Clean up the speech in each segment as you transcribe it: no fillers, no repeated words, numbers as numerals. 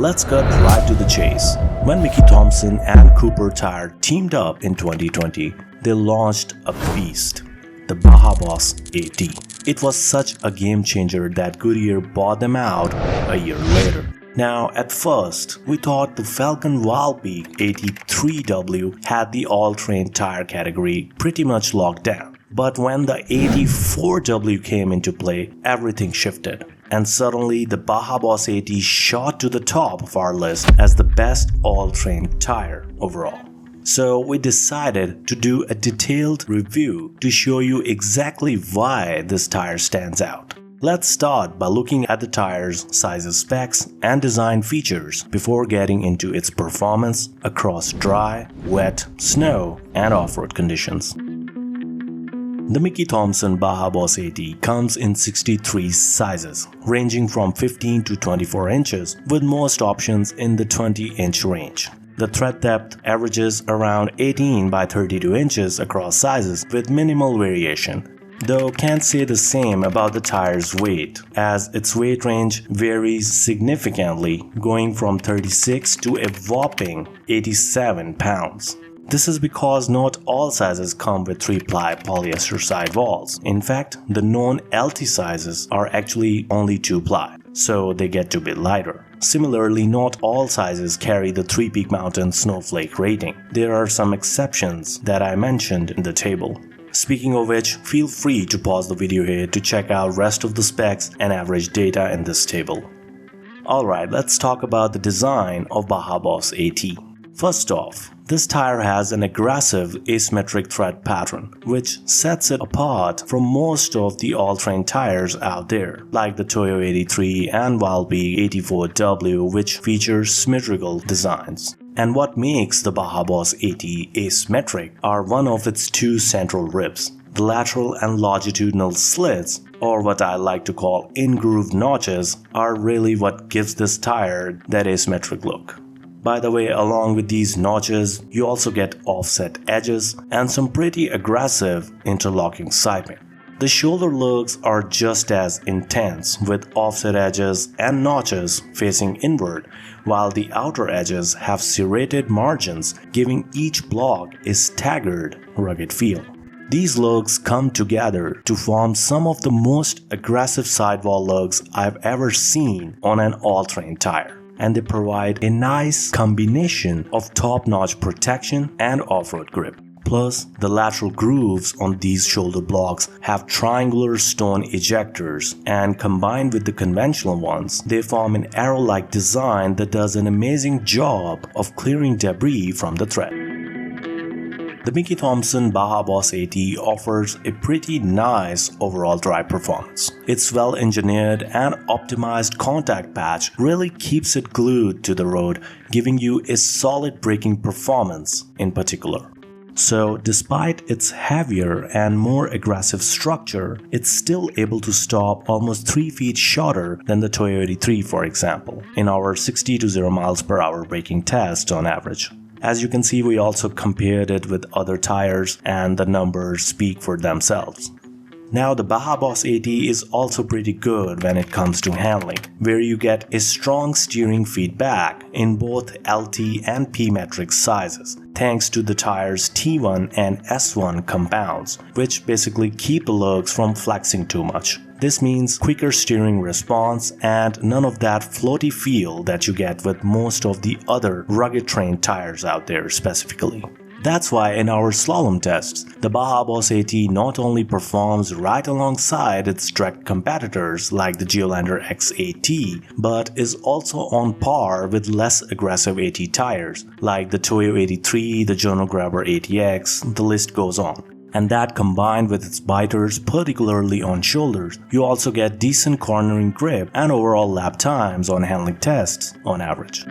let's cut right to the chase. When Mickey Thompson and Cooper Tire teamed up in 2020, they launched a beast, the Baja Boss AT. It was such a game changer that Goodyear bought them out a year later. Now, at first, we thought the Falcon Wildpeak AT3w had the all-terrain tire category pretty much locked down. But when the AT4w came into play, everything shifted. And suddenly, the Baja Boss AT shot to the top of our list as the best all-terrain tire overall. So we decided to do a detailed review to show you exactly why this tire stands out. Let's start by looking at the tire's sizes, specs, and design features before getting into its performance across dry, wet, snow, and off-road conditions. The Mickey Thompson Baja Boss AT comes in 63 sizes, ranging from 15 to 24 inches, with most options in the 20-inch range. The tread depth averages around 18 by 32 inches across sizes with minimal variation. Though can't say the same about the tire's weight, as its weight range varies significantly, going from 36 to a whopping 87 pounds. This is because not all sizes come with 3-ply polyester sidewalls. In fact, the known LT sizes are actually only 2-ply, so they get to be lighter. Similarly, not all sizes carry the 3-peak mountain snowflake rating. There are some exceptions that I mentioned in the table. Speaking of which, feel free to pause the video here to check out rest of the specs and average data in this table. Alright, let's talk about the design of Baja Boss AT. First off, this tire has an aggressive asymmetric tread pattern, which sets it apart from most of the all-terrain tires out there, like the Toyo AT3 and Wildpeak AT4w, which features symmetrical designs. And what makes the Baja Boss AT asymmetric are one of its two central ribs. The lateral and longitudinal slits, or what I like to call in-groove notches, are really what gives this tire that asymmetric look. By the way, along with these notches, you also get offset edges and some pretty aggressive interlocking siping. The shoulder lugs are just as intense, with offset edges and notches facing inward, while the outer edges have serrated margins, giving each block a staggered, rugged feel. These lugs come together to form some of the most aggressive sidewall lugs I've ever seen on an all-terrain tire, and they provide a nice combination of top-notch protection and off-road grip. Plus, the lateral grooves on these shoulder blocks have triangular stone ejectors, and combined with the conventional ones, they form an arrow-like design that does an amazing job of clearing debris from the tread. The Mickey Thompson Baja Boss AT offers a pretty nice overall drive performance. Its well-engineered and optimized contact patch really keeps it glued to the road, giving you a solid braking performance in particular. So, despite its heavier and more aggressive structure, it's still able to stop almost 3 feet shorter than the Toyo AT3, for example, in our 60 to 0 miles per hour braking test on average. As you can see, we also compared it with other tires, and the numbers speak for themselves. Now, the Baja Boss AT is also pretty good when it comes to handling, where you get a strong steering feedback in both LT and P metric sizes, thanks to the tire's T1 and S1 compounds, which basically keep the lugs from flexing too much. This means quicker steering response and none of that floaty feel that you get with most of the other rugged terrain tires out there specifically. That's why in our slalom tests, the Baja Boss AT not only performs right alongside its direct competitors like the Geolandar XAT, but is also on par with less aggressive AT tires like the Toyo AT3, the Journal Grabber ATX, the list goes on. And that combined with its biters, particularly on shoulders, you also get decent cornering grip and overall lap times on handling tests on average.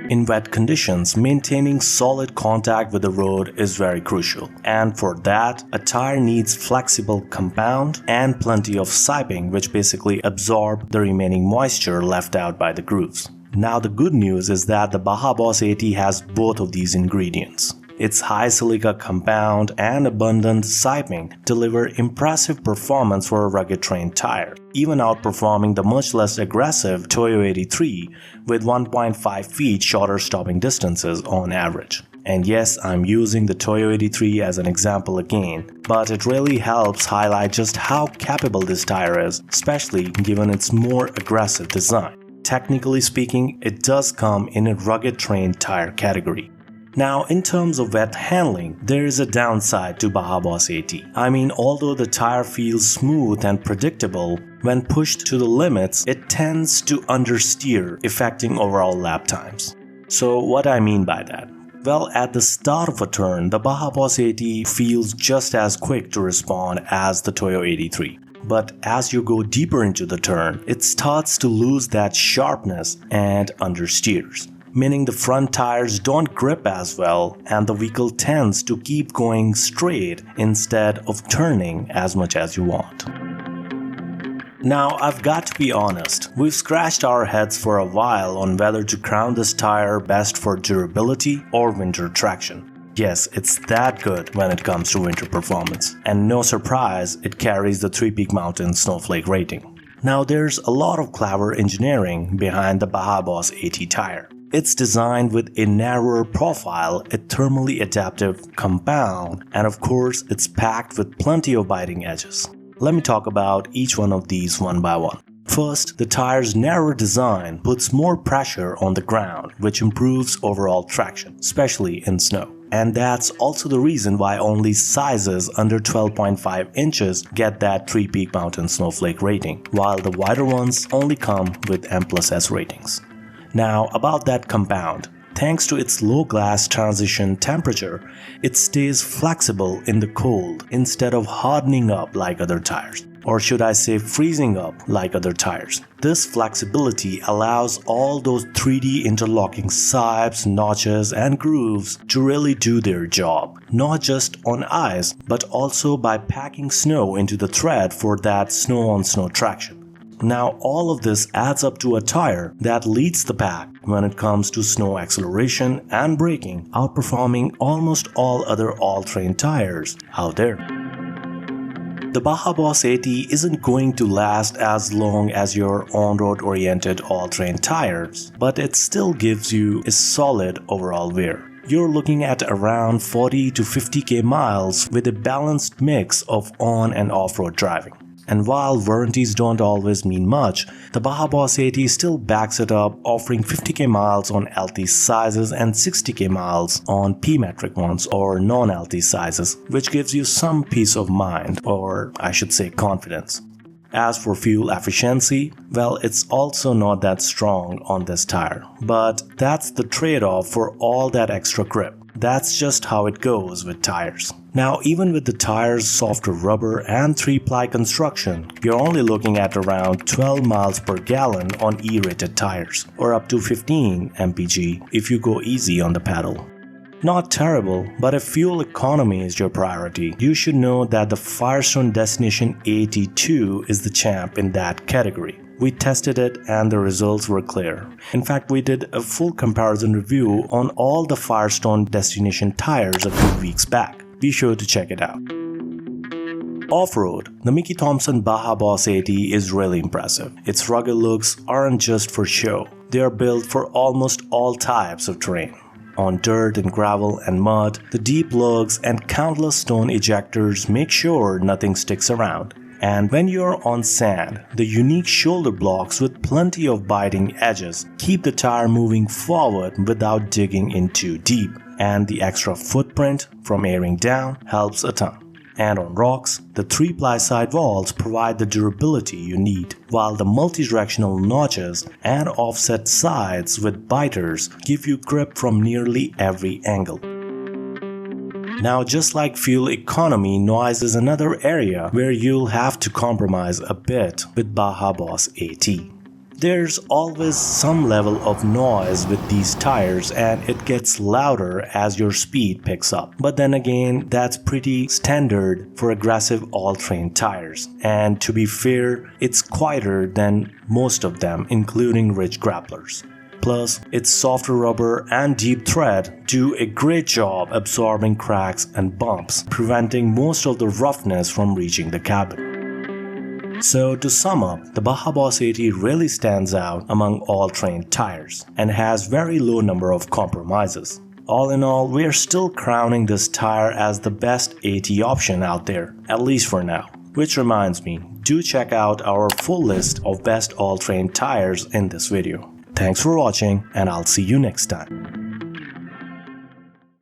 In wet conditions, maintaining solid contact with the road is very crucial, and for that, a tire needs flexible compound and plenty of siping, which basically absorb the remaining moisture left out by the grooves. Now the good news is that the Baja Boss AT has both of these ingredients. Its high silica compound and abundant siping deliver impressive performance for a rugged terrain tire, even outperforming the much less aggressive Toyo AT3 with 1.5 feet shorter stopping distances on average. And yes, I'm using the Toyo AT3 as an example again, but it really helps highlight just how capable this tire is, especially given its more aggressive design. Technically speaking, it does come in a rugged terrain tire category. Now, in terms of wet handling, there is a downside to Baja Boss AT. I mean, although the tire feels smooth and predictable, when pushed to the limits, it tends to understeer, affecting overall lap times. So what I mean by that? Well, at the start of a turn, the Baja Boss AT feels just as quick to respond as the Toyo AT3. But as you go deeper into the turn, it starts to lose that sharpness and understeers, meaning the front tires don't grip as well and the vehicle tends to keep going straight instead of turning as much as you want. Now, I've got to be honest, we've scratched our heads for a while on whether to crown this tire best for durability or winter traction. Yes, it's that good when it comes to winter performance, and no surprise, it carries the 3-peak mountain snowflake rating. Now, there's a lot of clever engineering behind the Baja Boss AT tire. It's designed with a narrower profile, a thermally adaptive compound, and of course, it's packed with plenty of biting edges. Let me talk about each one of these one by one. First, the tire's narrower design puts more pressure on the ground, which improves overall traction, especially in snow. And that's also the reason why only sizes under 12.5 inches get that 3-peak mountain snowflake rating, while the wider ones only come with M+S ratings. Now, about that compound. Thanks to its low glass transition temperature, it stays flexible in the cold instead of hardening up like other tires. Or should I say freezing up like other tires. This flexibility allows all those 3D interlocking sipes, notches and grooves to really do their job. Not just on ice, but also by packing snow into the tread for that snow-on-snow traction. Now all of this adds up to a tire that leads the pack when it comes to snow acceleration and braking, outperforming almost all other all-terrain tires out there. The Baja Boss AT isn't going to last as long as your on-road oriented all-terrain tires, but it still gives you a solid overall wear. You're looking at around 40 to 50k miles with a balanced mix of on and off-road driving. And while warranties don't always mean much, the Baja Boss AT still backs it up, offering 50k miles on LT sizes and 60k miles on P-metric ones or non-LT sizes, which gives you some peace of mind, or I should say confidence. As for fuel efficiency, well, it's also not that strong on this tire, but that's the trade-off for all that extra grip. That's just how it goes with tires. Now, even with the tire's softer rubber and 3-ply construction, you're only looking at around 12 miles per gallon on E-rated tires, or up to 15 mpg if you go easy on the pedal. Not terrible, but if fuel economy is your priority, you should know that the Firestone Destination AT2 is the champ in that category. We tested it and the results were clear. In fact, we did a full comparison review on all the Firestone Destination tires a few weeks back. Be sure to check it out. Off-road, the Mickey Thompson Baja Boss AT is really impressive. Its rugged looks aren't just for show. They are built for almost all types of terrain. On dirt and gravel and mud, the deep lugs and countless stone ejectors make sure nothing sticks around. And when you're on sand, the unique shoulder blocks with plenty of biting edges keep the tire moving forward without digging in too deep, and the extra footprint from airing down helps a ton. And on rocks, the 3-ply sidewalls provide the durability you need, while the multi-directional notches and offset sides with biters give you grip from nearly every angle. Now, just like fuel economy, noise is another area where you'll have to compromise a bit with Baja Boss AT. There's always some level of noise with these tires and it gets louder as your speed picks up. But then again, that's pretty standard for aggressive all-terrain tires. And to be fair, it's quieter than most of them, including ridge grapplers. Plus, its softer rubber and deep tread do a great job absorbing cracks and bumps, preventing most of the roughness from reaching the cabin. So to sum up, the Baja Boss AT really stands out among all-terrain tires and has very low number of compromises. All in all, we are still crowning this tire as the best AT option out there, at least for now. Which reminds me, do check out our full list of best all-terrain tires in this video. Thanks for watching, and I'll see you next time.